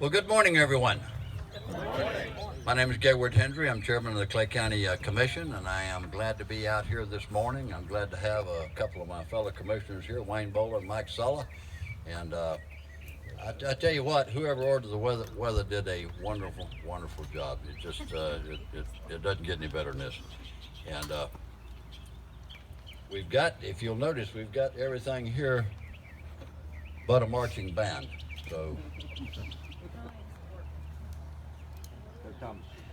Well, good morning, everyone. My name is Gayward Hendry. I'm chairman of the Clay County Commission, and I am glad to be out here this morning. I'm glad to have a couple of my fellow commissioners here, Wayne Bowler and Mike Sulla. And I tell you what, whoever ordered the weather did a wonderful, wonderful job. It just it doesn't get any better than this. And we've got, if you'll notice, we've got everything here but a marching band. So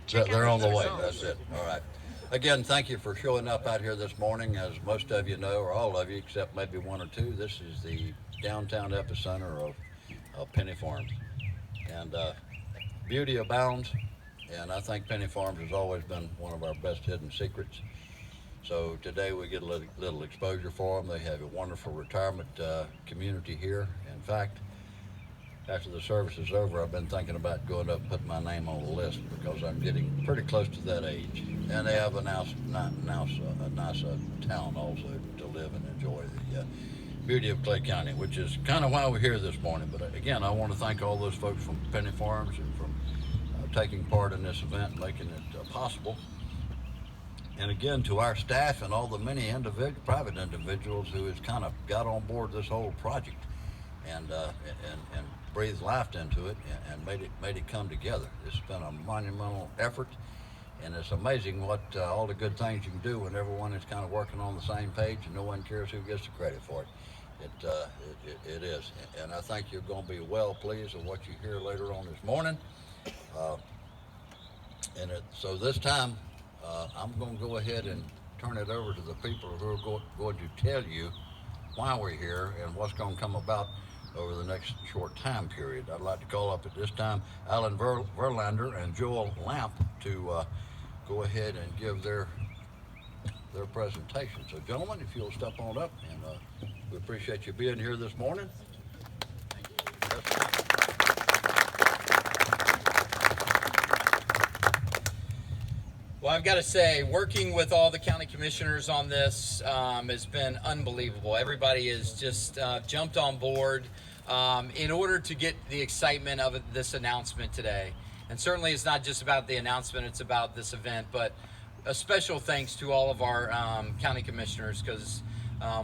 they're on the way. That's it. All right. Again, thank you for showing up out here this morning. As most of you know, or all of you, except maybe one or two, this is the downtown epicenter of Penny Farms. And beauty abounds, and I think Penny Farms has always been one of our best hidden secrets. So today we get a little exposure for them. They have a wonderful retirement community here. In fact, after the service is over, I've been thinking about going up and putting my name on the list because I'm getting pretty close to that age. And they have a nice town also to live and enjoy the beauty of Clay County, which is kind of why we're here this morning. But again, I want to thank all those folks from Penny Farms and from taking part in this event, making it possible. And again, to our staff and all the many private individuals who has kind of got on board this whole project and breathed life into it and made it come together. It's been a monumental effort, and it's amazing what all the good things you can do when everyone is kind of working on the same page and no one cares who gets the credit for it. It is, and I think you're going to be well pleased with what you hear later on this morning. So this time, I'm going to go ahead and turn it over to the people who are going to tell you why we're here and what's going to come about over the next short time period. I'd like to call up at this time Alan Verlander and Joel Lamp to go ahead and give their presentation. So gentlemen, if you'll step on up, and we appreciate you being here this morning. Well, I've got to say, working with all the county commissioners on this has been unbelievable. Everybody has just jumped on board in order to get the excitement of this announcement today. And certainly it's not just about the announcement, it's about this event. But a special thanks to all of our county commissioners, because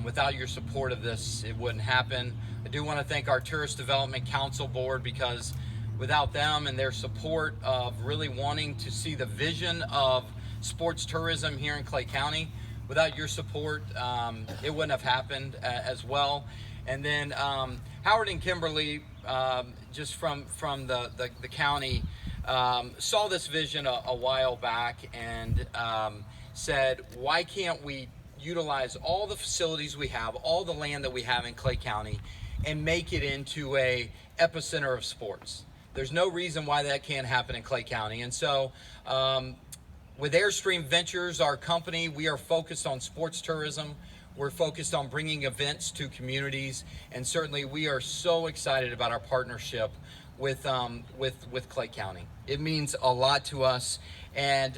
without your support of this, it wouldn't happen. I do want to thank our Tourist Development Council Board, because without them and their support of really wanting to see the vision of sports tourism here in Clay County, without your support, it wouldn't have happened as well. And then Howard and Kimberly, just from the county, saw this vision a while back and said, why can't we utilize all the facilities we have, all the land that we have in Clay County, and make it into a epicenter of sports? There's no reason why that can't happen in Clay County. And so with Airstream Ventures, our company, we are focused on sports tourism. We're focused on bringing events to communities. And certainly we are so excited about our partnership with Clay County. It means a lot to us. And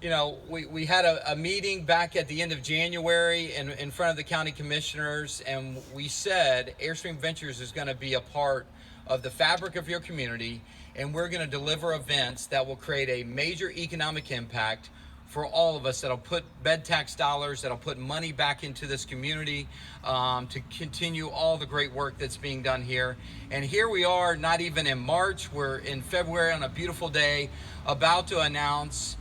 you know, we had a meeting back at the end of January in front of the county commissioners, and we said Airstream Ventures is going to be a part of the fabric of your community, and we're going to deliver events that will create a major economic impact for all of us, that'll put bed tax dollars, that'll put money back into this community to continue all the great work that's being done here. And here we are, not even in March, we're in February on a beautiful day, about to announce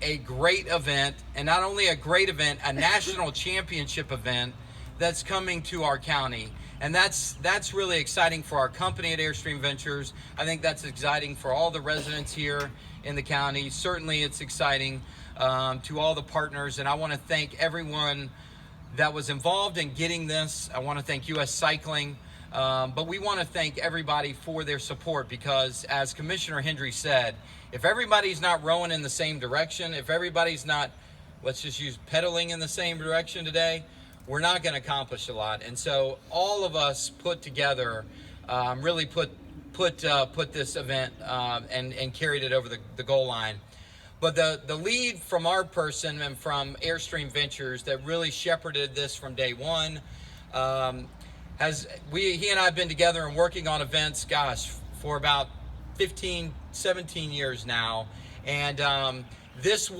a great event, and not only a great event, a national championship event that's coming to our county. And that's really exciting for our company at Airstream Ventures. I think that's exciting for all the residents here in the county. Certainly it's exciting to all the partners, and I want to thank everyone that was involved in getting this. I want to thank U.S. Cycling, but we want to thank everybody for their support, because as Commissioner Hendry said, if everybody's not rowing in the same direction, if everybody's not, let's just use pedaling in the same direction today, we're not going to accomplish a lot. And so all of us put together really put this event and carried it over the goal line. But the lead from our person and from Airstream Ventures that really shepherded this from day one, he and I have been together and working on events, gosh, for about 15, 17 years now. And this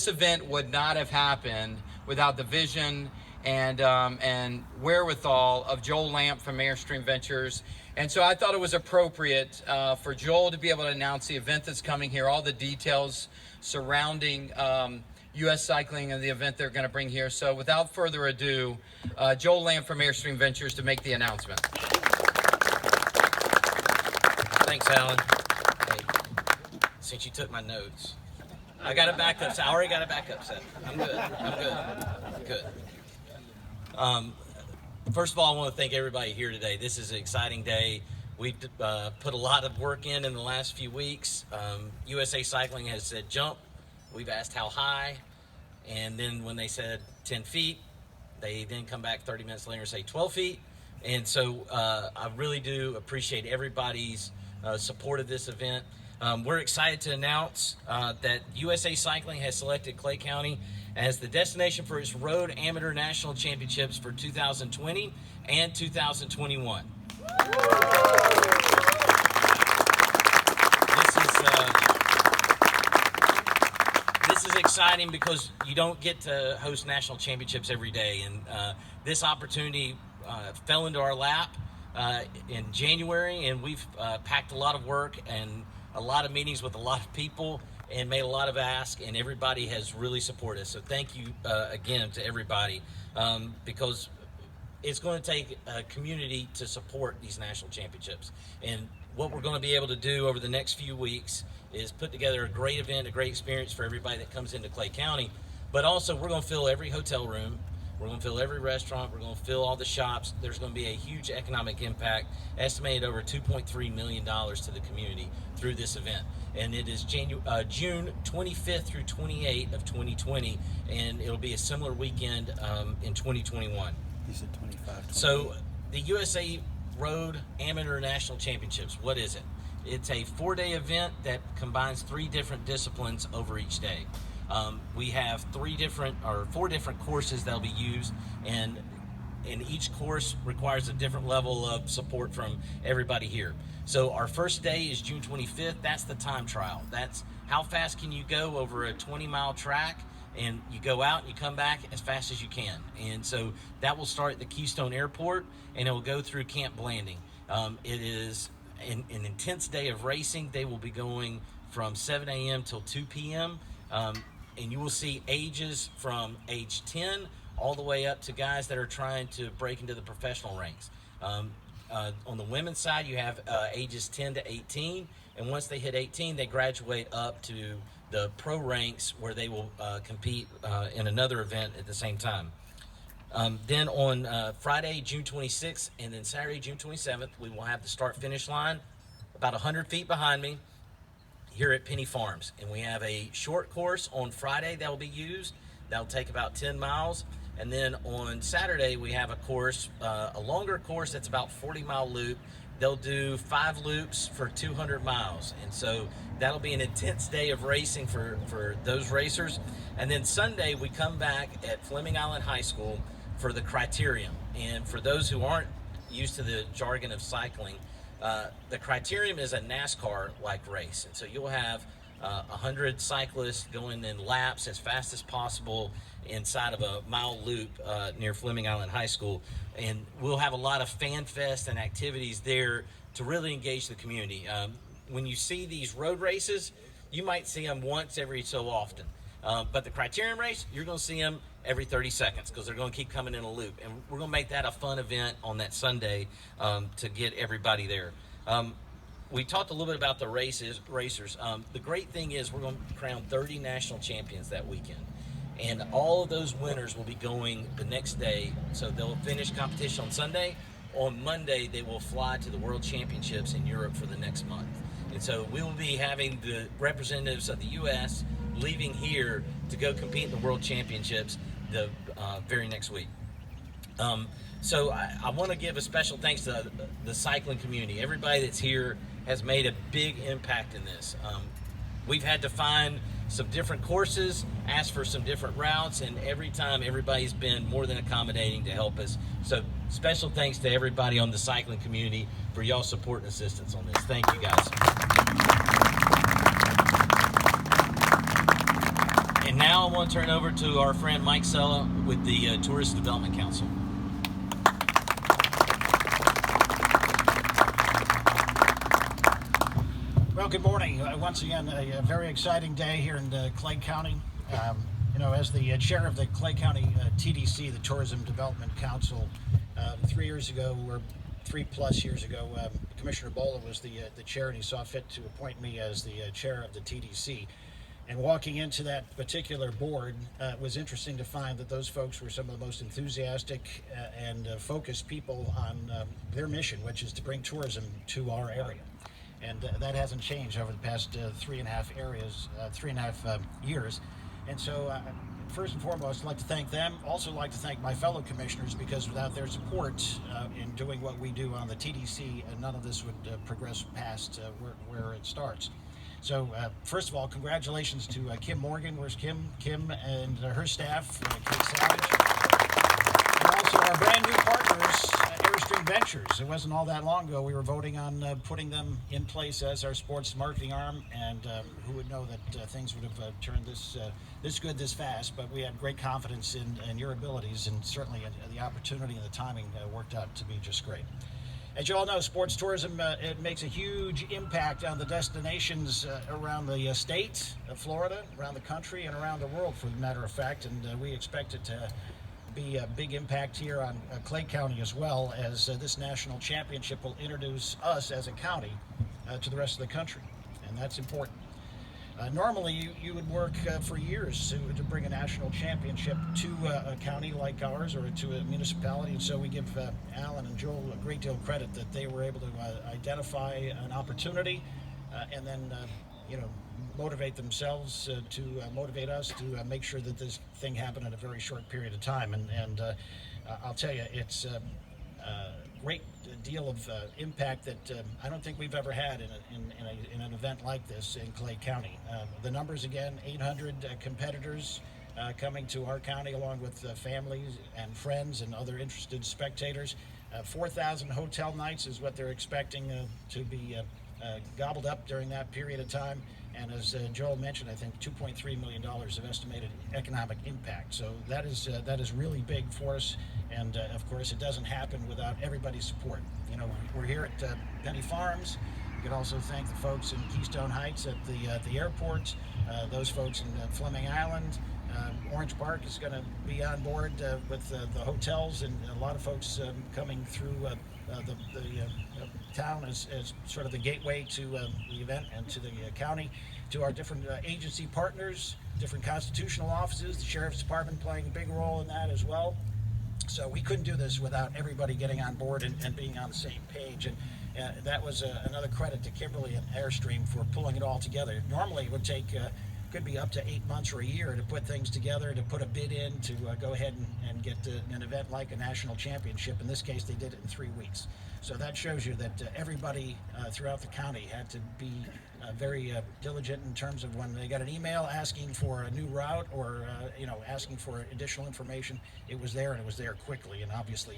event would not have happened without the vision and wherewithal of Joel Lamp from Airstream Ventures. And so I thought it was appropriate for Joel to be able to announce the event that's coming here, all the details surrounding U.S. Cycling and the event they're going to bring here. So without further ado, Joel Lamp from Airstream Ventures to make the announcement. Thanks, Alan. Hey, since you took my notes, I got a backup set. I already got a backup set. I'm good. First of all, I want to thank everybody here today. This is an exciting day. We've put a lot of work in the last few weeks. USA Cycling has said jump. We've asked how high. And then when they said 10 feet, they then come back 30 minutes later and say 12 feet. And so I really do appreciate everybody's support of this event. We're excited to announce that USA Cycling has selected Clay County as the destination for its Road Amateur National Championships for 2020 and 2021. This is exciting because you don't get to host national championships every day, and this opportunity fell into our lap in January, and we've packed a lot of work and a lot of meetings with a lot of people and made a lot of asks, and everybody has really supported us. So thank you again to everybody, because it's going to take a community to support these national championships. And what we're going to be able to do over the next few weeks is put together a great event, a great experience for everybody that comes into Clay County. But also, we're going to fill every hotel room. We're going to fill every restaurant. We're going to fill all the shops. There's going to be a huge economic impact, estimated over $2.3 million to the community through this event. And it is June 25th through 28th of 2020, and it'll be a similar weekend in 2021. You said 25. So the USA Road Amateur National Championships, what is it? It's a 4-day event that combines 3 different disciplines over each day. We have 4 different courses that'll be used, and each course requires a different level of support from everybody here. So our first day is June 25th. That's the time trial. That's how fast can you go over a 20-mile track, and you go out and you come back as fast as you can. And so that will start at the Keystone Airport, and it will go through Camp Blanding. It is an intense day of racing. They will be going from 7 a.m. till 2 p.m. And you will see ages from age 10 all the way up to guys that are trying to break into the professional ranks. On the women's side, you have ages 10 to 18, and once they hit 18, they graduate up to the pro ranks, where they will compete in another event at the same time. Then on Friday, June 26th, and then Saturday, June 27th, we will have the start-finish line about 100 feet behind me here at Penny Farms. And we have a short course on Friday that will be used. That'll take about 10 miles. And then on Saturday, we have a course, a longer course that's about 40-mile loop. They'll do 5 loops for 200 miles. And so that'll be an intense day of racing for those racers. And then Sunday, we come back at Fleming Island High School for the Criterium. And for those who aren't used to the jargon of cycling, the Criterium is a NASCAR-like race. And so you'll have 100 cyclists going in laps as fast as possible inside of a mile loop near Fleming Island High School. And we'll have a lot of fan fest and activities there to really engage the community. When you see these road races, you might see them once every so often. But the Criterium race, you're going to see them every 30 seconds because they're going to keep coming in a loop. And we're going to make that a fun event on that Sunday to get everybody there. We talked a little bit about the racers. The great thing is we're going to crown 30 national champions that weekend. And all of those winners will be going the next day. So they'll finish competition on Sunday. On Monday, they will fly to the World Championships in Europe for the next month. And so we will be having the representatives of the U.S. leaving here to go compete in the World Championships the very next week. So I want to give a special thanks to the cycling community. Everybody that's here has made a big impact in this. We've had to find some different courses, asked for some different routes, and every time everybody's been more than accommodating to help us. So special thanks to everybody on the cycling community for y'all support and assistance on this. Thank you guys. And now I want to turn over to our friend Mike Sella with the Tourist Development Council. Well, good morning. Once again, a very exciting day here in Clay County. As the chair of the Clay County TDC, the Tourism Development Council, 3 years ago, or 3+ years ago, Commissioner Bola was the chair, and he saw fit to appoint me as the chair of the TDC. And walking into that particular board, it was interesting to find that those folks were some of the most enthusiastic and focused people on their mission, which is to bring tourism to our area. And that hasn't changed over the past 3.5 years. And so, first and foremost, I'd like to thank them. Also like to thank my fellow commissioners, because without their support in doing what we do on the TDC, none of this would progress past where it starts. So, first of all, congratulations to Kim Morgan. Where's Kim? Kim and her staff, Kate Savage. And also our brand new partners, Airstream Ventures. It wasn't all that long ago we were voting on putting them in place as our sports marketing arm, and who would know that things would have turned this good this fast. But we had great confidence in your abilities, and certainly the opportunity and the timing worked out to be just great. As you all know, sports tourism, it makes a huge impact on the destinations around the state of Florida, around the country, and around the world, for the matter of fact. And we expect it to be a big impact here on Clay County as well, as this national championship will introduce us as a county to the rest of the country, and that's important. Normally, you would work for years to bring a national championship to a county like ours, or to a municipality, and so we give Alan and Joel a great deal of credit that they were able to identify an opportunity and then motivate themselves to motivate us to make sure that this thing happened in a very short period of time. And I'll tell you, it's a great deal of impact that I don't think we've ever had in an event like this in Clay County. The numbers, again, 800 competitors coming to our county, along with families and friends and other interested spectators. 4,000 hotel nights is what they're expecting to be gobbled up during that period of time. And as Joel mentioned, I think $2.3 million of estimated economic impact. So that is really big for us. And of course, it doesn't happen without everybody's support. We're here at Penny Farms. You can also thank the folks in Keystone Heights at the airport, those folks in Fleming Island. Orange Park is going to be on board with the hotels, and a lot of folks coming through the town as sort of the gateway to the event and to the county, to our different agency partners, different constitutional offices, the Sheriff's Department playing a big role in that as well. So we couldn't do this without everybody getting on board and being on the same page. And that was another credit to Kimberly and Airstream for pulling it all together. Normally it would take could be up to 8 months or a year to put things together, to put a bid in, to go ahead and get an event like a national championship. In this case, they did it in 3 weeks. So that shows you that everybody throughout the county had to be very diligent in terms of when they got an email asking for a new route or asking for additional information. It was there, and it was there quickly. And obviously,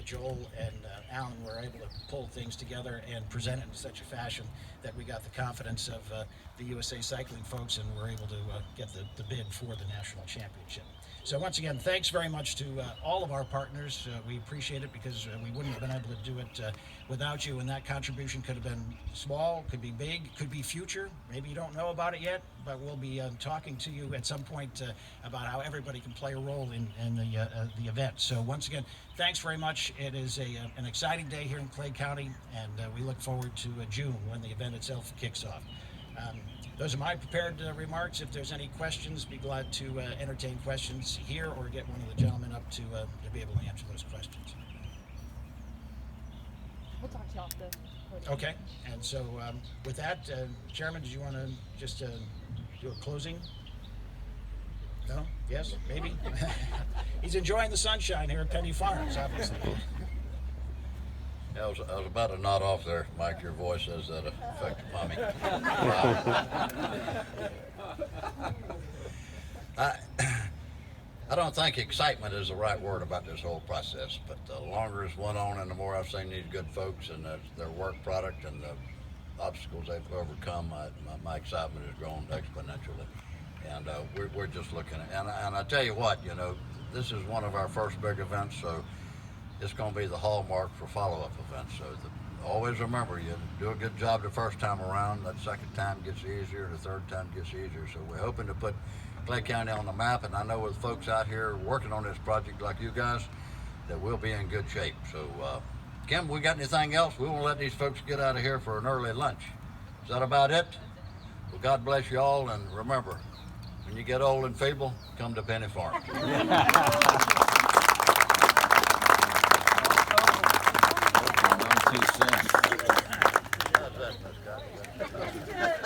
Joel and Alan were able to pull things together and present it in such a fashion that we got the confidence of the USA Cycling folks, and were able to get the bid for the national championship. So once again, thanks very much to all of our partners. We appreciate it, because we wouldn't have been able to do it without you, and that contribution could have been small, could be big, could be future. Maybe you don't know about it yet, but we'll be talking to you at some point about how everybody can play a role in the event. So once again, thanks very much. It is an exciting day here in Clay County, and we look forward to June, when the event itself kicks off. Those are my prepared remarks. If there's any questions, be glad to entertain questions here, or get one of the gentlemen up to be able to answer those questions. We'll talk to you off the podium. Okay, and so with that, Chairman, did you want to just do a closing? No? Yes? Maybe? He's enjoying the sunshine here at Penny Farms, obviously. I was about to nod off there, Mike. Your voice has that effect upon me. I don't think excitement is the right word about this whole process, but the longer it's went on and the more I've seen these good folks and their work product and the obstacles they've overcome, my excitement has grown exponentially. And we're just looking at, and I tell you what, you know, this is one of our first big events, so it's going to be the hallmark for follow-up events. So always remember, you do a good job the first time around, that second time gets easier, the third time gets easier. So we're hoping to put Clay County on the map, and I know with folks out here working on this project like you guys, that we'll be in good shape. So Kim, we got anything else? We won't let these folks get out of here for an early lunch. Is that about it? Well, God bless you all, and remember, when you get old and feeble, come to Penny Farm. 2 cents.